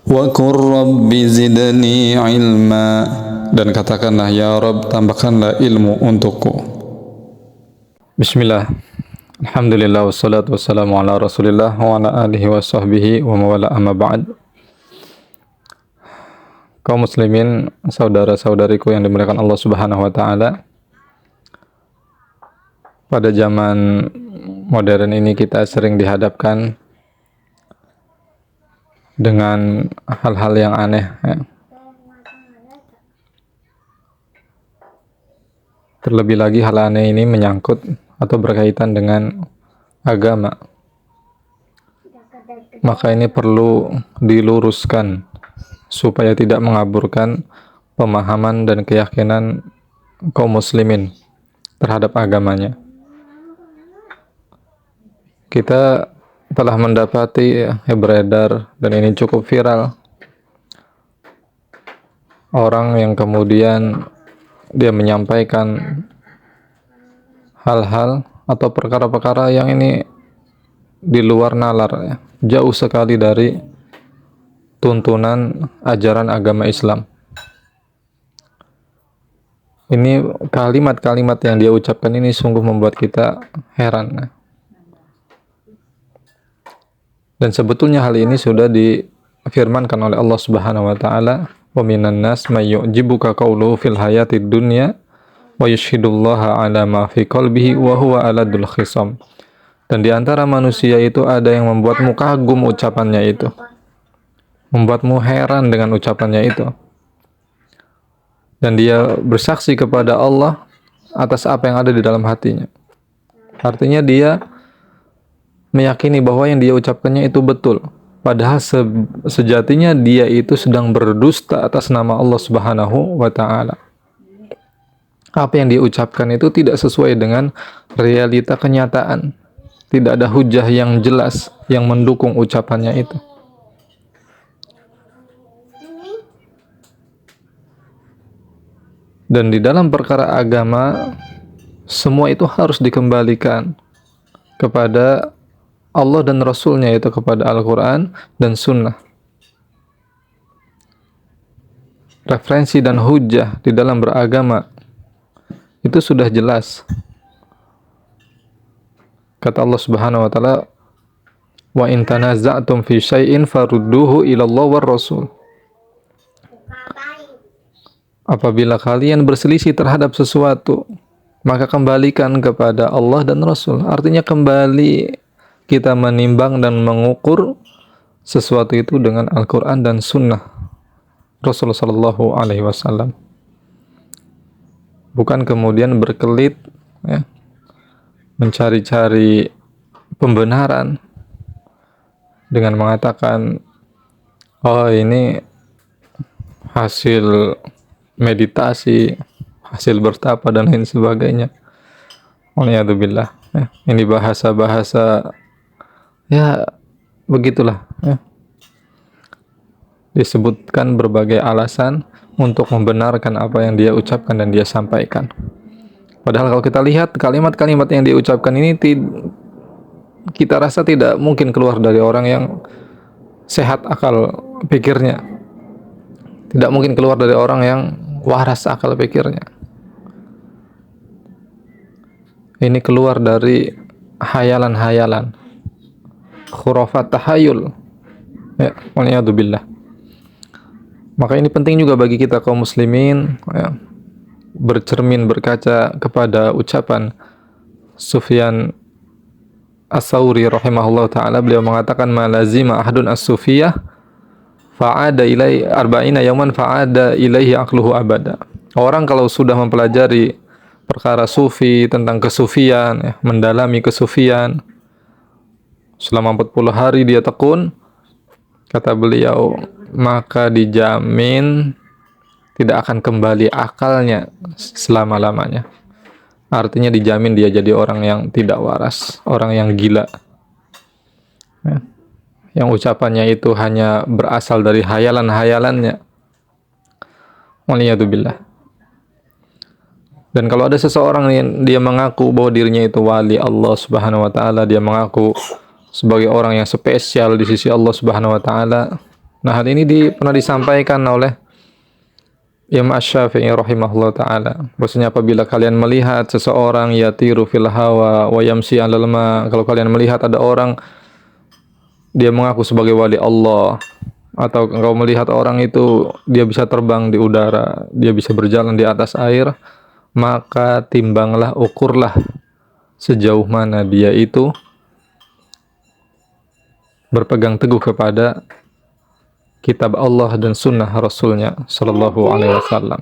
Wa qur rabbi zidni ilma, dan katakanlah ya Rabb, tambahkanlah ilmu untukku. Bismillah, alhamdulillah, wassalatu wassalamu ala rasulillah wa ala alihi wa sahbihi wa mawala, amma ba'd. Kaum muslimin, saudara-saudariku yang dimuliakan Allah subhanahu wa ta'ala, pada zaman modern ini kita sering dihadapkan dengan hal-hal yang aneh, ya. Terlebih lagi hal aneh ini menyangkut atau berkaitan dengan agama. Maka ini perlu diluruskan supaya tidak mengaburkan pemahaman dan keyakinan kaum muslimin terhadap agamanya. Kita telah mendapati beredar, dan ini cukup viral, orang yang kemudian dia menyampaikan hal-hal atau perkara-perkara yang ini di luar nalar, ya, jauh sekali dari tuntunan ajaran agama Islam. Ini kalimat-kalimat yang dia ucapkan ini sungguh membuat kita heran, ya. Dan sebetulnya hal ini sudah difirmankan oleh Allah Subhanahu wa taala, "Wa minan nas may yu'jibuka qawluhu fil hayatid dunya wa yashhadullaha 'ala ma fi qalbihi wa huwa aladul khisam." Dan di antara manusia itu ada yang membuatmu kagum ucapannya itu, membuatmu heran dengan ucapannya itu. Dan dia bersaksi kepada Allah atas apa yang ada di dalam hatinya. Artinya dia meyakini bahwa yang dia ucapkannya itu betul, padahal sejatinya dia itu sedang berdusta atas nama Allah Subhanahu wa ta'ala. Apa yang dia ucapkan itu tidak sesuai dengan realita kenyataan, tidak ada hujah yang jelas yang mendukung ucapannya itu. Dan di dalam perkara agama, semua itu harus dikembalikan kepada Allah dan Rasulnya, yaitu kepada Al-Quran dan Sunnah. Referensi dan hujah di dalam beragama itu sudah jelas. Kata Allah Subhanahu wa ta'ala, "Wa in tanaza'tum fi syai'in farudduhu ila Allah war Rasul." Apabila kalian berselisih terhadap sesuatu, maka kembalikan kepada Allah dan Rasul. Artinya kembali kita menimbang dan mengukur sesuatu itu dengan Al-Quran dan Sunnah Rasulullah Sallallahu Alaihi Wasallam. Bukan kemudian berkelit, ya, mencari-cari pembenaran dengan mengatakan, oh ini hasil meditasi, hasil bertapa dan lain sebagainya. Waliyadzubillah, ya. Ini bahasa-bahasa, ya begitulah, ya. Disebutkan berbagai alasan untuk membenarkan apa yang dia ucapkan dan dia sampaikan. Padahal kalau kita lihat kalimat-kalimat yang dia ucapkan ini, kita rasa tidak mungkin keluar dari orang yang sehat akal pikirnya, tidak mungkin keluar dari orang yang waras akal pikirnya. Ini keluar dari hayalan-hayalan, khurafat, tahayul, ya, waliyadzubillah. Maka ini penting juga bagi kita kaum muslimin, ya, bercermin, berkaca kepada ucapan Sufyan As-Sawri rahimahullah ta'ala. Beliau mengatakan, "Ma lazima ahadun as-sufiyah fa'ada ilai arba'ina yawman fa'ada ilaihi aqluhu abada." Orang kalau sudah mempelajari perkara sufi, tentang kesufian, ya, mendalami kesufian selama 40 hari dia tekun, kata beliau, maka dijamin tidak akan kembali akalnya selama-lamanya. Artinya dijamin dia jadi orang yang tidak waras, orang yang gila, ya, yang ucapannya itu hanya berasal dari hayalan-hayalannya. Waliyadzubillah. Dan kalau ada seseorang yang dia mengaku bahwa dirinya itu wali Allah Subhanahu wa ta'ala, dia mengaku sebagai orang yang spesial di sisi Allah Subhanahu wa ta'ala, Nah, hal ini pernah disampaikan oleh Imam Asy-Syafi'i rahimahullah ta'ala. Maksudnya apabila kalian melihat seseorang yatiru fil hawa wa yamshi 'alal ma, kalau kalian melihat ada orang dia mengaku sebagai wali Allah, atau engkau melihat orang itu dia bisa terbang di udara, dia bisa berjalan di atas air, maka timbanglah, ukurlah sejauh mana dia itu berpegang teguh kepada kitab Allah dan sunnah Rasulnya Sallallahu Alaihi Wasallam.